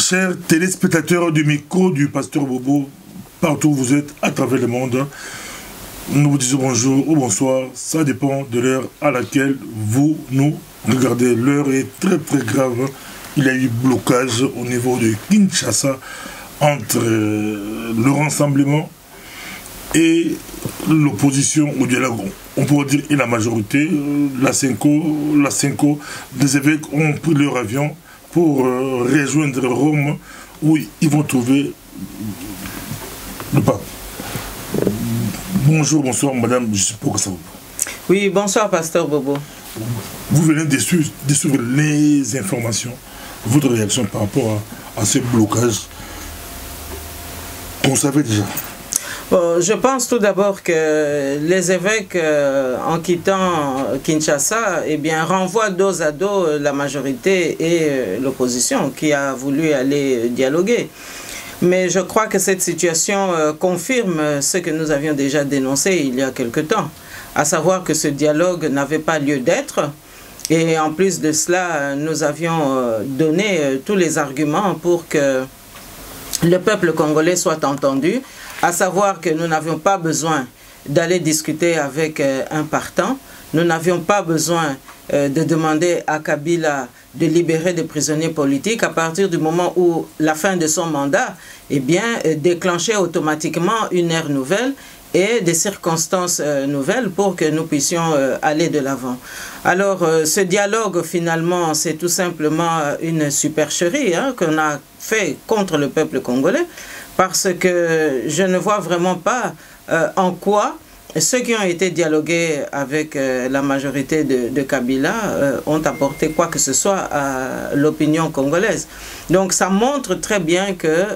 Chers téléspectateurs du micro du Pasteur Bobo, partout où vous êtes à travers le monde, nous vous disons bonjour ou bonsoir, ça dépend de l'heure à laquelle vous nous regardez. L'heure est très très grave, il y a eu blocage au niveau de Kinshasa entre le rassemblement et l'opposition au dialogue, on pourrait dire, et la majorité. La Cinco des évêques ont pris leur avion pour rejoindre Rome, où ils vont trouver le pape. Bonjour, bonsoir madame, je suppose que ça vous. Oui, bonsoir pasteur Bobo. Vous venez de suivre les informations, votre réaction par rapport à ce blocage qu'on savait déjà. Bon, je pense tout d'abord que les évêques, en quittant Kinshasa, eh bien, renvoient dos à dos la majorité et l'opposition qui a voulu aller dialoguer. Mais je crois que cette situation confirme ce que nous avions déjà dénoncé il y a quelque temps, à savoir que ce dialogue n'avait pas lieu d'être. Et en plus de cela, nous avions donné tous les arguments pour que le peuple congolais soit entendu, à savoir que nous n'avions pas besoin d'aller discuter avec un partant, nous n'avions pas besoin de demander à Kabila de libérer des prisonniers politiques à partir du moment où la fin de son mandat, eh bien, déclenchait automatiquement une ère nouvelle et des circonstances nouvelles pour que nous puissions aller de l'avant. Alors, ce dialogue, finalement, c'est tout simplement une supercherie qu'on a fait contre le peuple congolais, parce que je ne vois vraiment pas en quoi ceux qui ont été dialogués avec la majorité de Kabila ont apporté quoi que ce soit à l'opinion congolaise. Donc ça montre très bien que,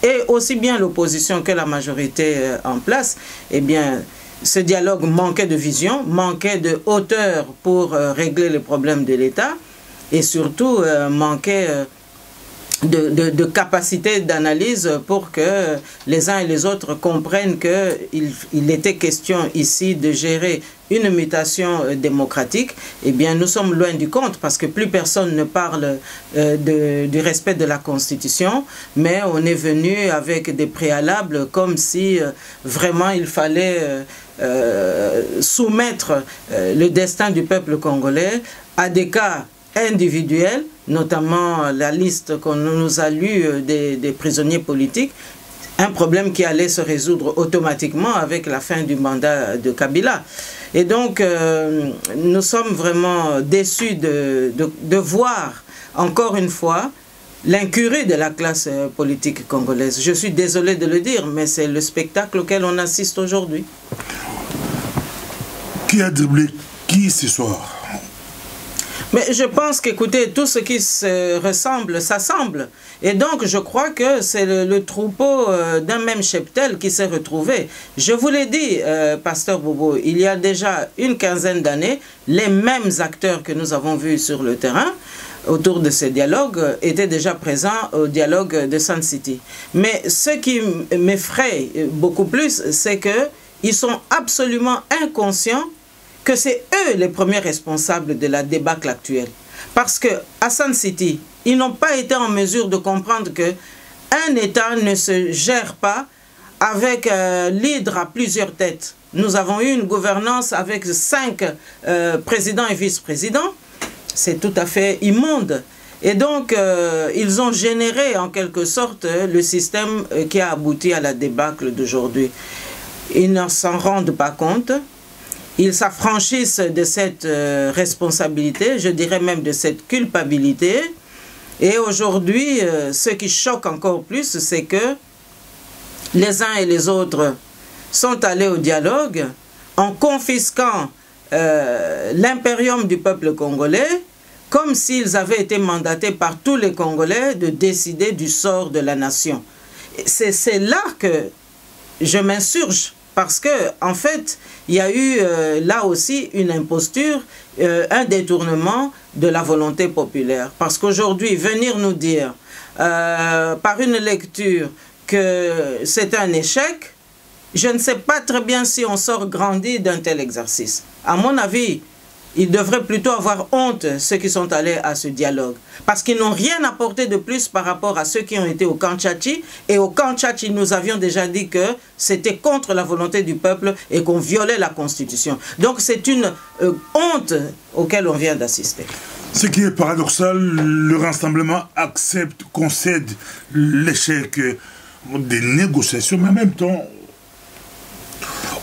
et aussi bien l'opposition que la majorité en place, eh bien, ce dialogue manquait de vision, manquait de hauteur pour régler les problèmes de l'État, et surtout manquait de capacité d'analyse pour que les uns et les autres comprennent qu'il était question ici de gérer une mutation démocratique. Eh bien, nous sommes loin du compte parce que plus personne ne parle du respect de la Constitution, mais on est venu avec des préalables comme si vraiment il fallait soumettre le destin du peuple congolais à des cas individuels, notamment la liste qu'on nous a lue des prisonniers politiques, un problème qui allait se résoudre automatiquement avec la fin du mandat de Kabila. Et donc, nous sommes vraiment déçus de voir, encore une fois, l'incurie de la classe politique congolaise. Je suis désolé de le dire, mais c'est le spectacle auquel on assiste aujourd'hui. Qui a dribblé qui ce soir? Mais je pense qu'écoutez, tout ce qui se ressemble, s'assemble. Et donc, je crois que c'est le troupeau d'un même cheptel qui s'est retrouvé. Je vous l'ai dit, pasteur Bobo, il y a déjà une quinzaine d'années, les mêmes acteurs que nous avons vus sur le terrain, autour de ce dialogue, étaient déjà présents au dialogue de Sun City. Mais ce qui m'effraie beaucoup plus, c'est qu'ils sont absolument inconscients que c'est eux les premiers responsables de la débâcle actuelle. Parce qu'à Sun City, ils n'ont pas été en mesure de comprendre qu'un État ne se gère pas avec l'hydre à plusieurs têtes. Nous avons eu une gouvernance avec 5 présidents et vice-présidents. C'est tout à fait immonde. Et donc, ils ont généré en quelque sorte le système qui a abouti à la débâcle d'aujourd'hui. Ils ne s'en rendent pas compte. Ils s'affranchissent de cette responsabilité, je dirais même de cette culpabilité. Et aujourd'hui, ce qui choque encore plus, c'est que les uns et les autres sont allés au dialogue en confisquant l'impérium du peuple congolais, comme s'ils avaient été mandatés par tous les Congolais de décider du sort de la nation. C'est là que je m'insurge. Parce que, en fait, il y a eu là aussi une imposture, un détournement de la volonté populaire. Parce qu'aujourd'hui, venir nous dire, par une lecture, que c'est un échec, je ne sais pas très bien si on sort grandi d'un tel exercice. À mon avis, ils devraient plutôt avoir honte, ceux qui sont allés à ce dialogue. Parce qu'ils n'ont rien apporté de plus par rapport à ceux qui ont été au camp Tchatchi. Et au camp Tchatchi, nous avions déjà dit que c'était contre la volonté du peuple et qu'on violait la Constitution. Donc c'est une honte auquel on vient d'assister. Ce qui est paradoxal, le rassemblement accepte, concède l'échec des négociations, mais en même temps,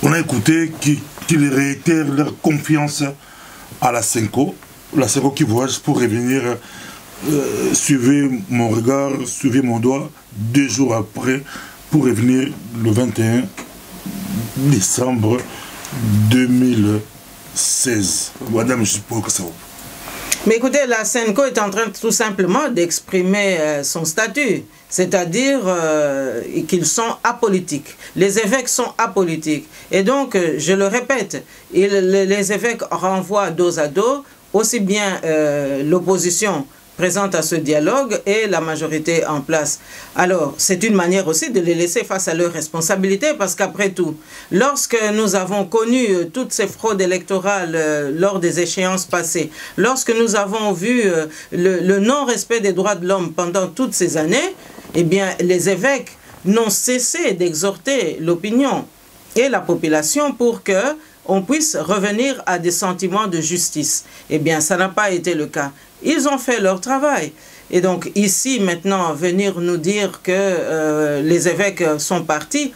on a écouté qu'ils réitèrent leur confiance à la Senko qui voyage pour revenir, suivez mon regard, suivez mon doigt, 2 jours après, pour revenir le 21 décembre 2016. Madame, je suppose que ça va. Mais écoutez, la Senko est en train tout simplement d'exprimer son statut, c'est-à-dire qu'ils sont apolitiques. Les évêques sont apolitiques. Et donc, je le répète, les évêques renvoient dos à dos aussi bien l'opposition présente à ce dialogue et la majorité en place. Alors, c'est une manière aussi de les laisser face à leurs responsabilités, parce qu'après tout, lorsque nous avons connu toutes ces fraudes électorales lors des échéances passées, lorsque nous avons vu le non-respect des droits de l'homme pendant toutes ces années, eh bien, les évêques n'ont cessé d'exhorter l'opinion et la population pour que on puisse revenir à des sentiments de justice. Eh bien, ça n'a pas été le cas. Ils ont fait leur travail. Et donc, ici, maintenant, venir nous dire que les évêques sont partis,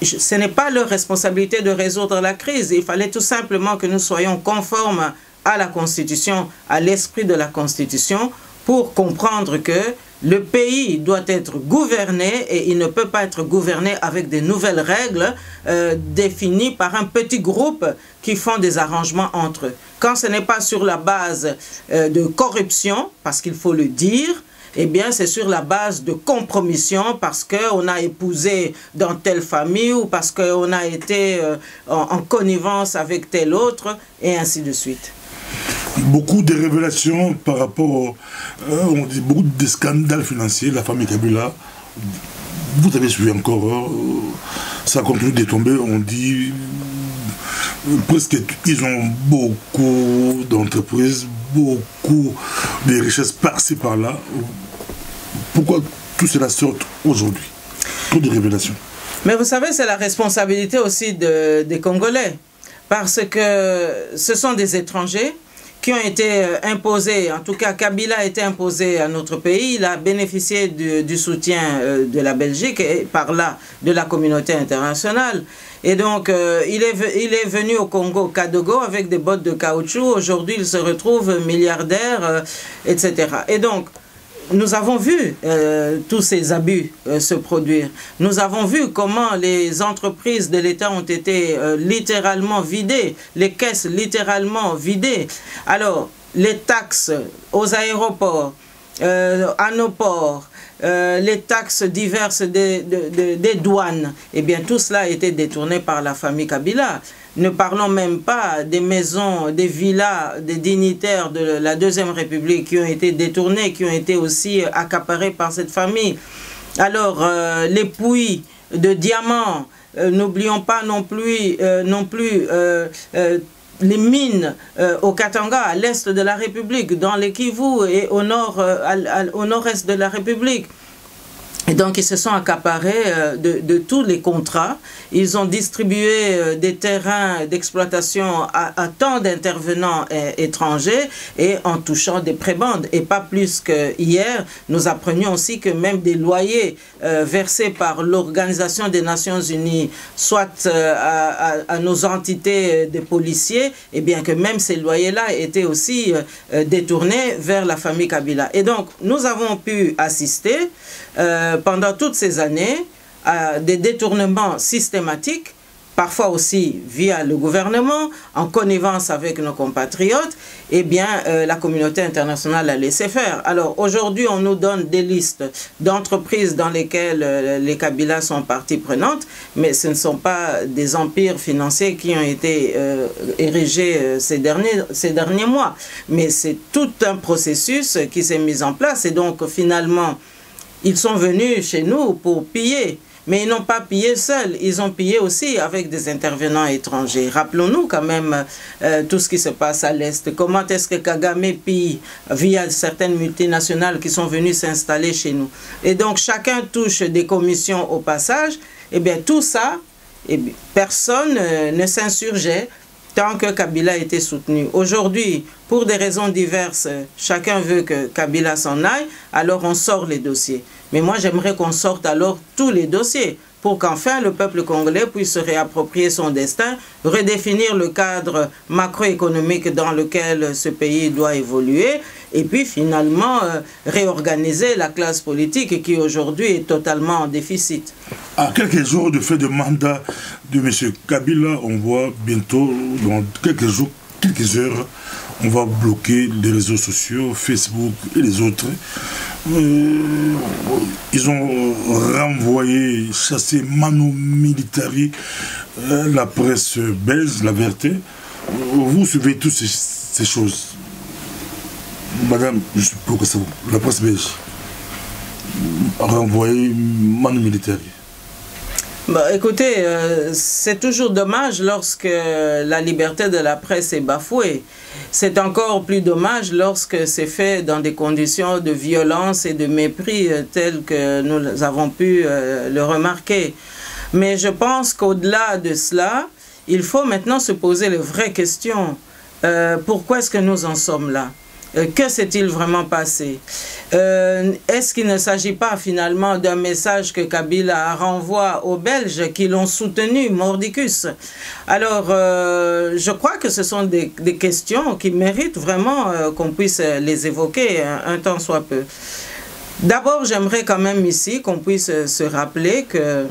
ce n'est pas leur responsabilité de résoudre la crise. Il fallait tout simplement que nous soyons conformes à la Constitution, à l'esprit de la Constitution, pour comprendre que le pays doit être gouverné et il ne peut pas être gouverné avec des nouvelles règles définies par un petit groupe qui font des arrangements entre eux. Quand ce n'est pas sur la base de corruption, parce qu'il faut le dire, eh bien c'est sur la base de compromission parce qu'on a épousé dans telle famille ou parce qu'on a été en connivence avec tel autre et ainsi de suite. Beaucoup de révélations par rapport, on dit beaucoup de scandales financiers, la famille Kabila. Vous avez suivi encore, ça continue de tomber, on dit presque ils ont beaucoup d'entreprises, beaucoup de richesses par-ci par-là. Pourquoi tout cela sort aujourd'hui? Trop de révélations. Mais vous savez, c'est la responsabilité aussi des Congolais, parce que ce sont des étrangers qui ont été imposés, en tout cas Kabila a été imposé à notre pays, il a bénéficié du soutien de la Belgique et par là de la communauté internationale. Et donc il est venu au Congo Kadogo avec des bottes de caoutchouc, aujourd'hui il se retrouve milliardaire, etc. Et donc nous avons vu tous ces abus se produire. Nous avons vu comment les entreprises de l'État ont été littéralement vidées, les caisses littéralement vidées. Alors, les taxes aux aéroports, à nos ports, les taxes diverses des douanes, eh bien tout cela a été détourné par la famille Kabila. Ne parlons même pas des maisons, des villas, des dignitaires de la Deuxième République qui ont été détournés, qui ont été aussi accaparés par cette famille. Alors, les puits de diamants, n'oublions pas non plus les mines au Katanga, à l'est de la République, dans les Kivu et au nord-est de la République. Et donc, ils se sont accaparés de tous les contrats. Ils ont distribué des terrains d'exploitation à tant d'intervenants étrangers et en touchant des prébendes. Et pas plus que hier, nous apprenions aussi que même des loyers versés par l'Organisation des Nations Unies, soit à nos entités de policiers, et bien que même ces loyers-là étaient aussi détournés vers la famille Kabila. Et donc, nous avons pu assister pendant toutes ces années à des détournements systématiques, parfois aussi via le gouvernement, en connivence avec nos compatriotes, eh bien la communauté internationale a laissé faire. Alors aujourd'hui, on nous donne des listes d'entreprises dans lesquelles les Kabila sont partie prenante, mais ce ne sont pas des empires financiers qui ont été érigés ces derniers mois. Mais c'est tout un processus qui s'est mis en place et donc finalement, ils sont venus chez nous pour piller. Mais ils n'ont pas pillé seuls, ils ont pillé aussi avec des intervenants étrangers. Rappelons-nous quand même tout ce qui se passe à l'Est. Comment est-ce que Kagame pille via certaines multinationales qui sont venues s'installer chez nous. Et donc chacun touche des commissions au passage. Et bien tout ça, personne ne s'insurgeait tant que Kabila était soutenu. Aujourd'hui, pour des raisons diverses, chacun veut que Kabila s'en aille, alors on sort les dossiers. Mais moi, j'aimerais qu'on sorte alors tous les dossiers pour qu'enfin le peuple congolais puisse se réapproprier son destin, redéfinir le cadre macroéconomique dans lequel ce pays doit évoluer, et puis finalement réorganiser la classe politique qui aujourd'hui est totalement en déficit. À quelques jours de fait de mandat de M. Kabila, on voit bientôt, dans quelques jours, quelques heures, on va bloquer les réseaux sociaux, Facebook et les autres. Ils ont renvoyé, chassé manu militari la presse belge, la Vérité. Vous suivez toutes ces choses. Madame, je suis pour que ça vous. La presse belge a renvoyé manu militari. Bah, écoutez, c'est toujours dommage lorsque la liberté de la presse est bafouée. C'est encore plus dommage lorsque c'est fait dans des conditions de violence et de mépris telles que nous avons pu le remarquer. Mais je pense qu'au-delà de cela, il faut maintenant se poser les vraies questions. Pourquoi est-ce que nous en sommes là ? Que s'est-il vraiment passé? Est-ce qu'il ne s'agit pas finalement d'un message que Kabila renvoie aux Belges qui l'ont soutenu, mordicus? Alors, je crois que ce sont des questions qui méritent vraiment qu'on puisse les évoquer un temps soit peu. D'abord, j'aimerais quand même ici qu'on puisse se rappeler que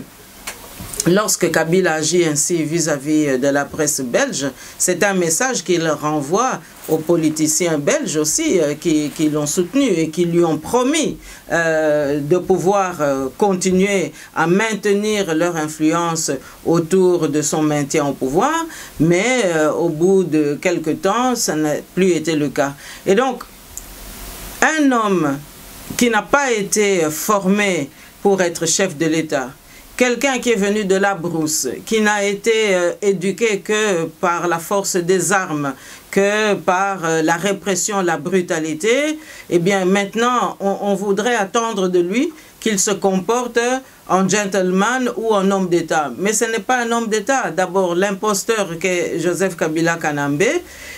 lorsque Kabila agit ainsi vis-à-vis de la presse belge, c'est un message qu'il renvoie aux politiciens belges aussi qui l'ont soutenu et qui lui ont promis de pouvoir continuer à maintenir leur influence autour de son maintien au pouvoir, mais au bout de quelque temps, ça n'a plus été le cas. Et donc, un homme qui n'a pas été formé pour être chef de l'État, quelqu'un qui est venu de la brousse, qui n'a été éduqué que par la force des armes, que par la répression, la brutalité, eh bien maintenant on voudrait attendre de lui qu'il se comporte en gentleman ou en homme d'État. Mais ce n'est pas un homme d'État. D'abord, l'imposteur qu'est Joseph Kabila Kanambe,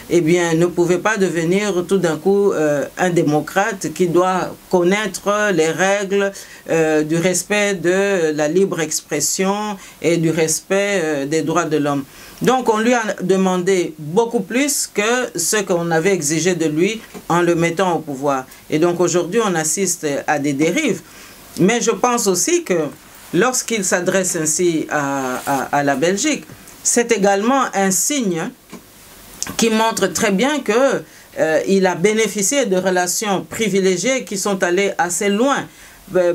eh bien, ne pouvait pas devenir tout d'un coup un démocrate qui doit connaître les règles du respect de la libre expression et du respect des droits de l'homme. Donc, on lui a demandé beaucoup plus que ce qu'on avait exigé de lui en le mettant au pouvoir. Et donc, aujourd'hui, on assiste à des dérives. Mais je pense aussi que lorsqu'il s'adresse ainsi à la Belgique, c'est également un signe qui montre très bien qu'il a bénéficié de relations privilégiées qui sont allées assez loin,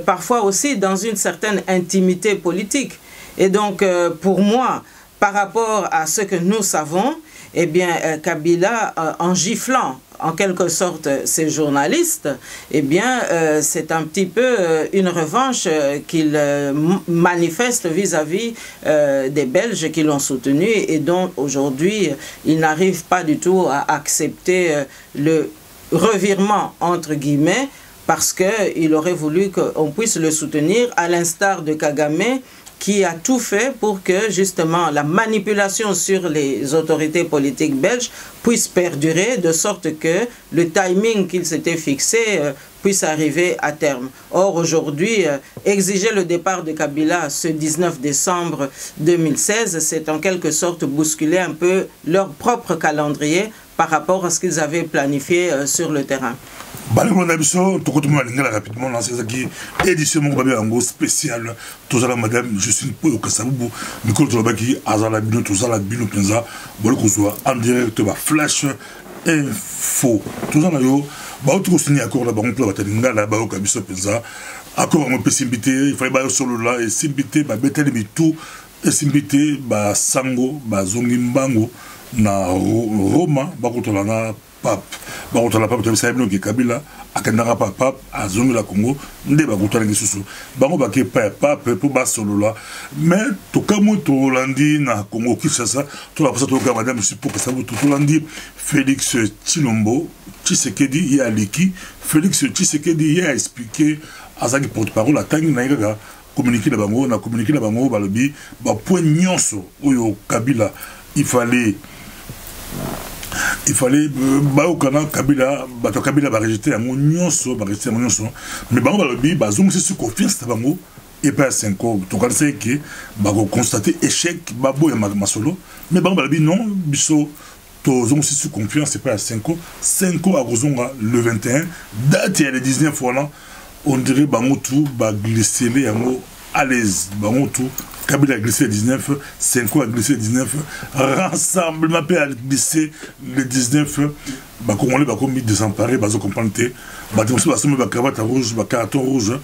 parfois aussi dans une certaine intimité politique. Et donc, pour moi, par rapport à ce que nous savons, eh bien, Kabila, en giflant en quelque sorte ces journalistes, eh bien, c'est un petit peu une revanche qu'il manifeste vis-à-vis des Belges qui l'ont soutenu et dont aujourd'hui, il n'arrive pas du tout à accepter le revirement, entre guillemets, parce qu'il aurait voulu qu'on puisse le soutenir, à l'instar de Kagame, qui a tout fait pour que justement la manipulation sur les autorités politiques belges puisse perdurer, de sorte que le timing qu'il s'était fixé puisse arriver à terme. Or, aujourd'hui, exiger le départ de Kabila ce 19 décembre 2016, c'est en quelque sorte bousculer un peu leur propre calendrier par rapport à ce qu'ils avaient planifié sur le terrain. Rapidement lancé édition spéciale madame Justine Kasaboubou Nicole Tolobaki Azala Bino Tozala Bino Penza Bolkozwa en direct flash info Tozala yo tout signé accord là on peut batinga là ba Kabiso Penza accord on peut s'inviter il fallait ba solo là et s'inviter ba betele bitu et s'inviter ba sango ba zongi mbango na Roma ba kotolana pape bakotala pape to bisaye binoki Kabila akendaka pa pape azongi la Congo nde bakotala ngisusu bango bake pa pape pour basolola mais to kamo to landi na Congo Kinshasa to la posa to ga madame pour que ça vous to landi Félix Tshilombo Tshisekedi ya liki Félix Tshisekedi ya expliqué azaki porte-parole atangi na yaka communiquer na bango balobi ba point nyonso oyo Kabila il fallait baokana Kabila bato Kabila ba rejeter yango nyonso mais bango balobi bazongi sur confiance na bango et pas 5 ans donc on sait que ba constater échec babo ya masolo mais bango balobi non biso tozongi sur confiance c'est pas 5 ans à Rozonga le 21 date et le 19 voilà on dirait bango tout ba glisser yango à l'aise bango tout Kabila a glissé le 19, 5 ans a glissé le 19, rassemblement peut a glissé le 19, bah Congolais bah comme désemparé, bah comprendre que bah tu vois ça bah cravate rouge, bah carton rouge,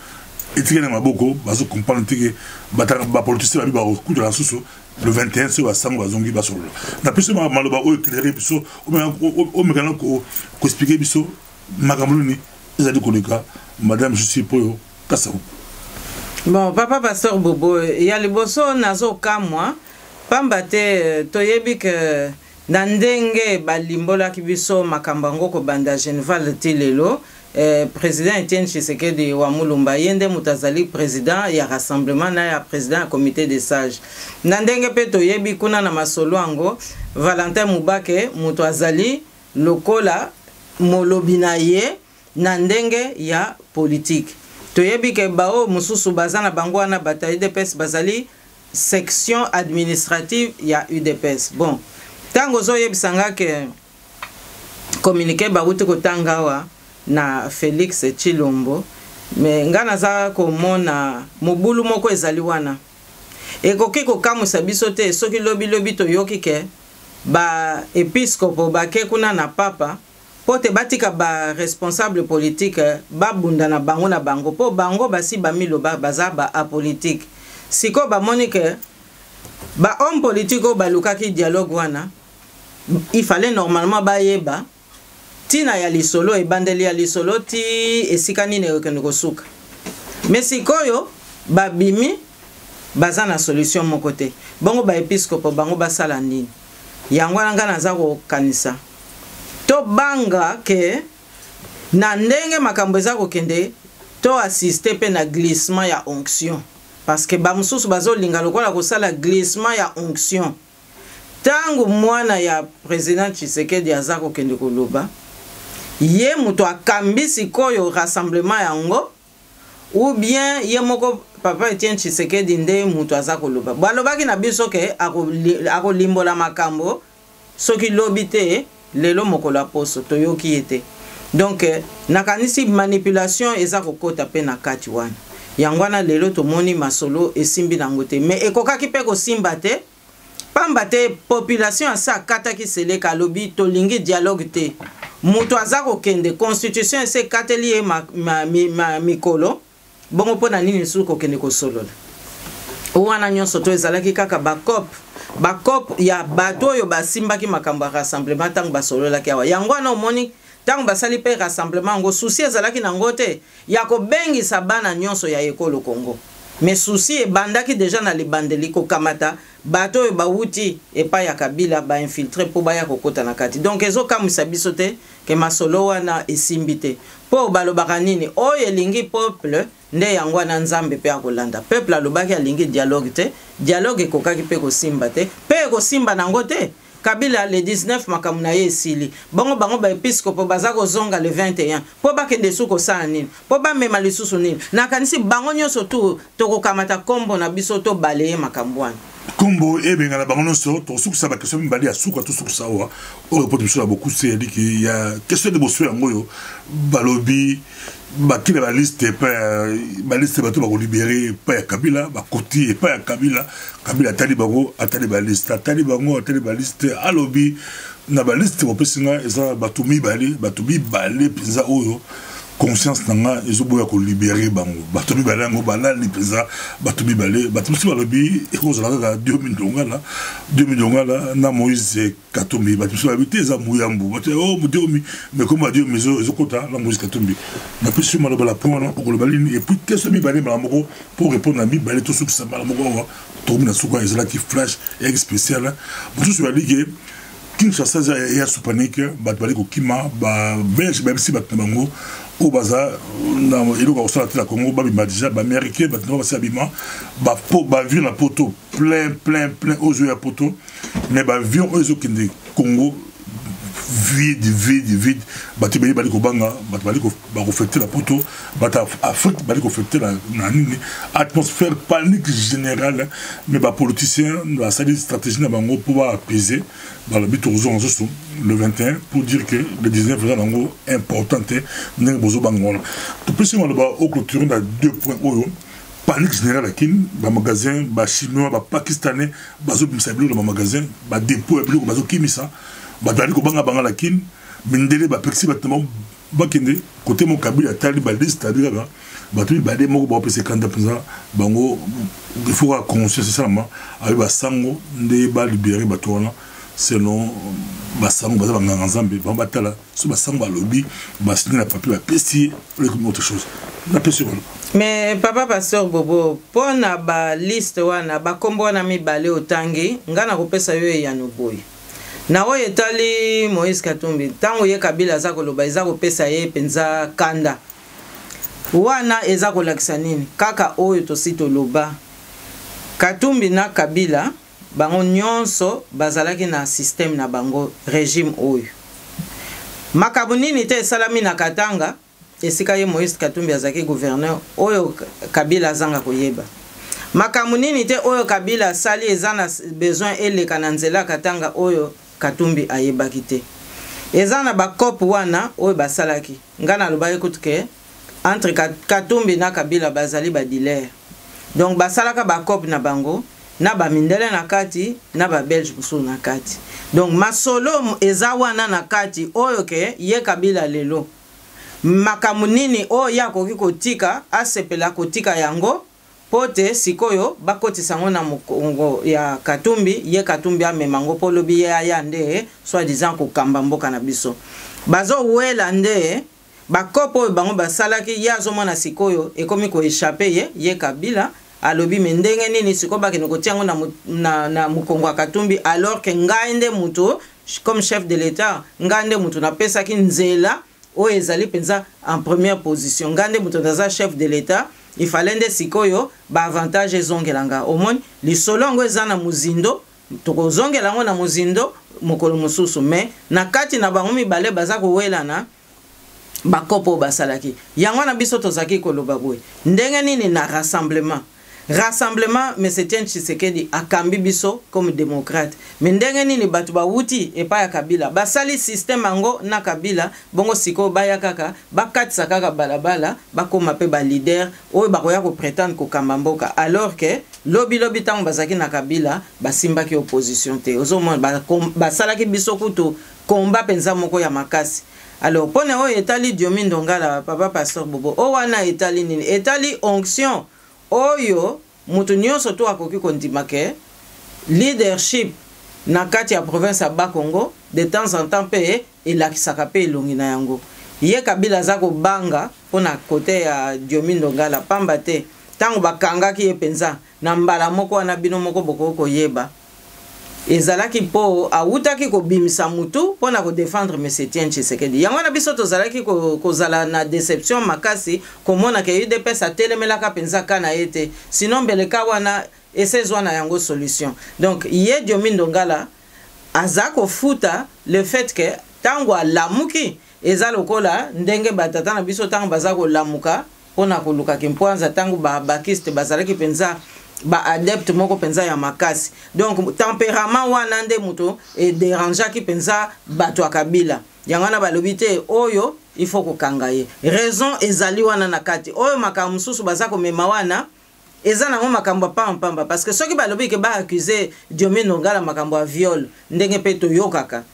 et tu connais ma beaucoup, bah comprendre que bah politicien bah coup de la sauce le 21 c'est bah sang bah zongi bah sur le. Na plus ma maloba o éclairé biso, o mekana ko expliquer biso makamuluni, ils a dit koleka, madame je suis pour kasao. Bon, papa pasteur Bobo, il y a les bosso nazo kamwa, pambate toyebi que nandenge balimbola kibiso makambango ko banda Genval tilelo, président Etienne Tshisekedi wa Mulumba yende mutazali président ya rassemblement na ya président ya comité des sages. Nandenge pe toyebi kuna na masolo ango Valentin Mubake mutazali lokola molobina ye nandenge ya politique. Toyebi ke bao mususu bazana bango wana bata UDPS bazali section administrative ya UDPS. Bon, tango zo yebisanga ke communiqué baruti ko tangawa na Félix Tshilombo mais ngana za ko mona mobulu moko ezali wana. Ekoki ko kamusa biso te soki lobi to yoki ke ba episcopo ba ke kuna na papa pote batika ba responsable politique ba bunda na bango po bango basi ba milo ba baza ba apolitique siko ba monique ba homme politique ba lukaki dialogue wana il fallait normalement ba yeba tina ya lisolo e bandeli ya lisolo ti esika nini ko suka mais sikoyo ba bimi baza na solution mon côté bango ba episcopo bango basala nini yango nga naza ko kanisa to banga ke na ndenge makambo eza kokende to assister pe na glissement ya onction parce que ba mususu bazolinga lokola kosala glissement ya onction tangu mwana ya président Tshisekedi aza kokende koloba ye muto akambisi koyo rassemblement yango ou bien ye moko papa Etienne Tshisekedi nde muto aza koloba balobaki na biso ke akolimbola makambo soki lobi te lelo mokolo poso toyoki ete donc nakanisi manipulation eza kokota pe na kati wana yangwana lelo tomoni masolo esimbi nango te mais ekokaki pe kosimba te pamba te population asa kataki seleka lobi tolingi dialogue te muto aza kokende constitution ese kateli ye mikolo bongo pona nini su kokende kosolola wana nyonso to ezalaki kaka bakop ya bato oyo basimbaki makambo ya rassemblement tango basololaki awa yango wana omoni tango basali pe rassemblement ngo souci ezalaki nango te ya kobengisa bana nyonso ya ekolo Congo mais souci ebandaki déjà na libandeli kokamata bato oyo bawuti epai ya Kabila ba infiltré po baya kokota na kati donc ezokamwisa biso te ke masolo wana esimbi te po balobaka nini oyo elingi peuple nde yango wana nzambe pe akolanda peuple alobaki alingi dialogue te dialogue ekokaki pe kosimba te pe kosimba nango te Kabila le 19 makamu na ye esili bango ba episcopo baza kozonga le 21 po bakende su kosala nini po bamema lisusu nini nakanisi bango nyonso tu tokokamata kombo na biso to baleye makambo wana Kombo ebenga na bango nyonso tosukusa ba question mibali ya suka tosukusa wa o report biso na beaucoup c'est dit qu'il y a question de bosso yango yo balobi bakile ba liste bato ba libérer pa ya Kabila ba koti pa ya Kabila tali bango atali ba liste alobi na ba liste bopesinga eza bato mibale pinza oyo conscience nanga ezoboya ko libérer bango bato mibale yango balali peza bato mibale bato mosusu balobi ekozala kaka 2000 ngala na Moïse Katumbi bato mosusu babi te eza muyambu bato oh mudiomi mais comme Dieu mezo ezokota na Moïse Katumbi na plus maloba la prendre okoloba lini et puis qu'est-ce mibale mala moko pour répondre à mibale to sukisa mala moko wa to na suka ezala ki flash et spécial mosusu bali ke Kinshasa ya supanique bato bali ko kima ba belge même si bato bango au bazar na iloko au centre la Congo ba bima déjà ba américain ba no ba sabima ba vu la poto plein aux yeux à poto mais ba avion aux yeux de Congo vide ba tibeli bali ko banga ba bali ko ba reflecter la poto ba Afrique bali ko reflecter la atmosphère panique générale mais ba politicien ba sali stratégie na bango pour apaiser dans le but le 21 pour dire que le 19 est vraiment important n'est bozo bangola tout plus on va au clôture dans 2 points panique générale qui ba magasin ba chinois ba pakistanais bazo bimsabilo dans magasin ba dépôt ebilo bazo kimisa ba dali ko banga la kin mindele ba pexi battement ba kende côté mon kabila tali ba liste tali là ba tu ba de moko ba pese kanda penza bango il faut avoir conscience seulement avec ba sango nde ba libérer ba tourna selon basango baza banganga nzambe bambatala so basango balobi basini na papier ba pesi comme autre chose na pesi wala mais papa pasteur Bobo pona ba liste wana ba kombo wana mibale otangi ngana kopesa yo ya noboy na o etali Moïse Katumbi tango ye Kabila za koloba eza kopesa ye penza kanda wana eza kolakisa nini kaka oyo tosito loba Katumbi na Kabila bango nyonso bazalaki na système na bango régime oyo makabu nini te salami na Katanga esika ye Moïse Katumbi azaki gouverneur oyo Kabila zanga koyeba makabu nini te oyo Kabila sali eza na besoin eleka na nzela Katanga oyo Katumbi ayebaki te eza na bakop wana oyo basalaki ngana loba ekutke entre Katumbi na Kabila bazali ba dealer donc basalaka bakop na bango na ba mindele na kati na ba belge musu na kati donc masolo eza wana na kati oyo ke ye Kabila lelo makamu nini oyo ya koki kotika asepela kotika yango pote sikoyo bakotisa ngo na mokongo ya Katumbi ye Katumbi amemango polobi ya yande soit disant ko kamba mboka na biso bazo wela nde bakopo bango basalaki ya zo mona sikoyo ekomi ko échapper ye Kabila alobi mendenge nini siko bakino kotiango na mukongo Katumbi alors que ngaende muto comme chef de l'état ngande muto na pesa ki nzela o ezali penza en première position ngande muto daza chef de l'état il fallait nde sikoyo ba avantage zongelanga omoni lisolongo ezana muzindo toko zongelango na muzindo mokolo mususu mais na kati na bango mibale baza ko welana bakopo basalaki yango na biso tozaki koloba boye ndenge nini na rassemblement mais c'est un Tshisekedi akambi biso comme démocrate mais ndenge nini batu ba wuti epa ya Kabila basali système ango na Kabila bongo siko baya kaka bakatisa kaka balabala bakoma pe ba leader oyo bakoya ko prétendre ko kamamboka alors que lobi tango bazaki na Kabila basimbaki opposition te ozomona basalaki biso kuto combat penza moko ya makasi alors pone oyo etali Diomi Ndongala papa pasteur Bobo o wana etali nini etali onction oyo mutu nyonso to akoki kondimake leadership na kati ya province ya Bakongo de temps en temps pe elakisaka pe elongi na yango ye Kabila za ko banga pona kote ya Diomi Ndongala pamba te tango bakangaki ye penza na mbala moko wana bino moko boko koyeba ezalaki po awutaki ko bimisa mutu pona ko défendre M. Etienne Tshisekedi yango na biso tozalaki ko zala na déception makasi komona ke UDPS atelemelaka penza kana ete sinon beleka wana esezwa na yango solution donc ye Diomi Ndongala azako futa le fait que tango lamuki eza lokola ndenge batata na biso tango bazako lamuka pona ko luka kimpoanza tango ba bakiste bazalaki penza ba adepte moko penza ya makasi donc tempérament wana nde muto et dérangeant ki penza bato ya Kabila yangana balobite oyo il faut kokanga ye raison ezali wana na kati oyo makambo mususu bazako mema wana eza nango makambo pamba parce que soki balobi ke ba accuser Diomi Ndongala makambo ya viol ndenge pe to yokaka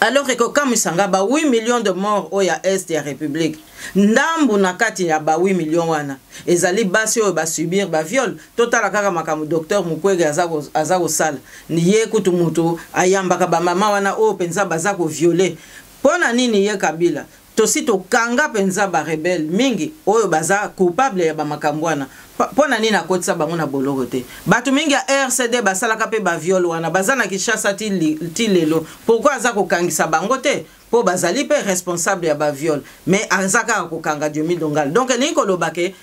alors que comme sanga ba 8 millions de morts au ya est ya république ndambu na kati ya ba 8 millions wana ezali basi o ba subir ba viol total kaka makamu docteur Mukwege azako sala ni ye kutu mutu ayambaka ba mama wana o penza bazako violer pona nini ye Kabila tosi to kanga penza ba rebelle mingi oyo baza coupable ya ba makambwana pona nini akotisa bango na boloko te batu mingi ya RCD basalaka pe ba viol wana baza na Kinshasa ti lelo pourquoi aza kokangisa bango te po bazali pe responsable ya ba viol mais azaka kokanga Diomi Dongal donc ni koloba ke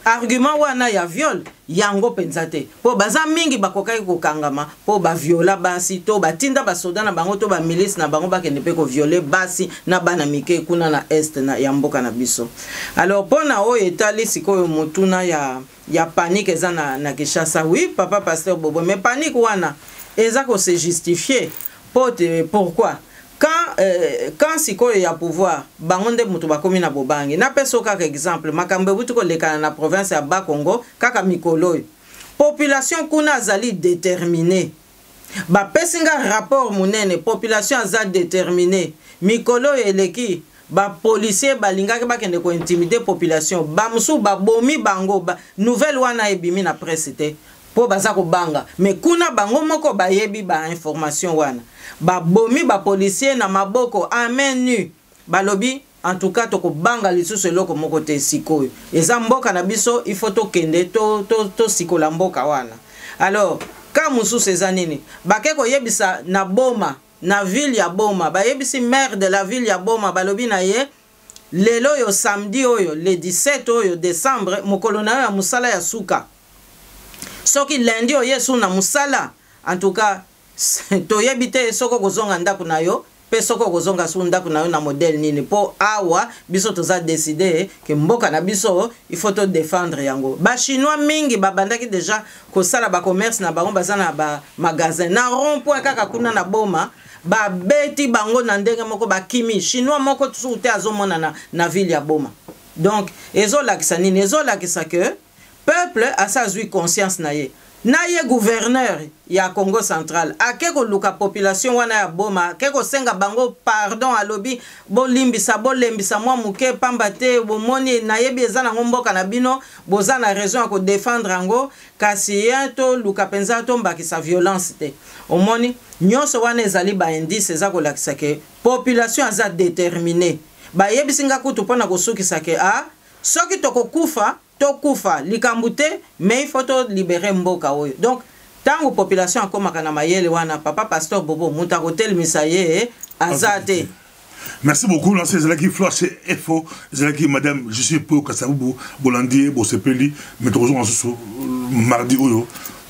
argument wana ya viol yango penza te po baza mingi bakokaki kokangama po ba viola basi to batinda basoda na bango to ba milice na bango bakende pe ko violer basi na bana mike kuna na est na ya mboka na biso. Alors pona o etali sikoyo motuna ya panique eza na Kinshasa. Oui papa pasteur Bobo mais panique wana eza ko se justifier pourquoi quand sikoyo ya pouvoir bangonde mutu bakomi na bobangi na peso kaka exemple makambe butu ko lekana na province ya Bas-Congo kaka mikolo population kuna azali déterminée ba pesinga rapport munene population aza déterminée mikolo eleki ba policier balingaki bakende ko intimider population ba musu ba bomi bango ba nouvelle wana ebimi na presse te po baza ko banga mais kuna bango moko ba yebi ba information wana ba bomi ba policier na maboko amen nu balobi en tout cas to ko banga lisusu eloko moko te sikoyo eza mboka na biso il faut to kende to sikola mboka wana. Alors ka mususu eza nini bake ko yebisa na Boma na ville ya Boma ba yebisi maire de la ville ya Boma balobi na ye lelo yo samedi oyo le 17 oyo décembre mokolo na ya musala ya suka soki lundi o yesu na musala en tout cas to yebite soko kozonga ndako na yo pe soko kozonga su ndako na yo na modèle nini po awa biso toza décider ke mboka na biso il faut to défendre yango ba chinois mingi babandaki déjà kosala ba commerce na bango baza na ba magasin na rond point kaka kuna na Boma ba beti bango na ndenge moko ba kimi chinois moko tout te azomona na ville ya Boma. Donc ezolakisa nini ezolakisa que peuple a sa conscience na ye gouverneur ya Congo central akeko luka population wana ya Boma keko senga bango pardon alobi bolembisa mwa muke pamba te bomoni na yebi eza na mboka na bino boza na raison ko défendre ango kasi to luka penza to mbakisa violence te omoni nyonso wana ezali ba indice eza ko lakisa ke population aza déterminée ba yebi singa kutu pona kosukisa ke soki tokokufa tokufa likambute mais il faut to libérer mboka oyo. Donc tango population akomaka na mayele wana papa pasteur Bobo muta hotel misaye azate. Merci beaucoup. Là, c'est qui flash FO, c'est qui madame, je suis pour Kasavubu, Bolandi, Bosepeli, mais toujours en ce mardi oyo.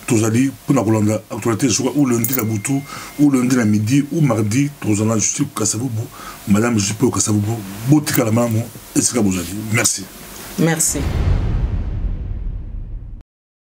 Tous a dit pour la Colanda, actualité ou lundi la Boutou, ou lundi la midi, ou mardi, tous en je suis pour Kasavubu, madame, je suis pour Kasavubu, Botika la maman, et c'est ce que vous avez dit. Merci. Merci.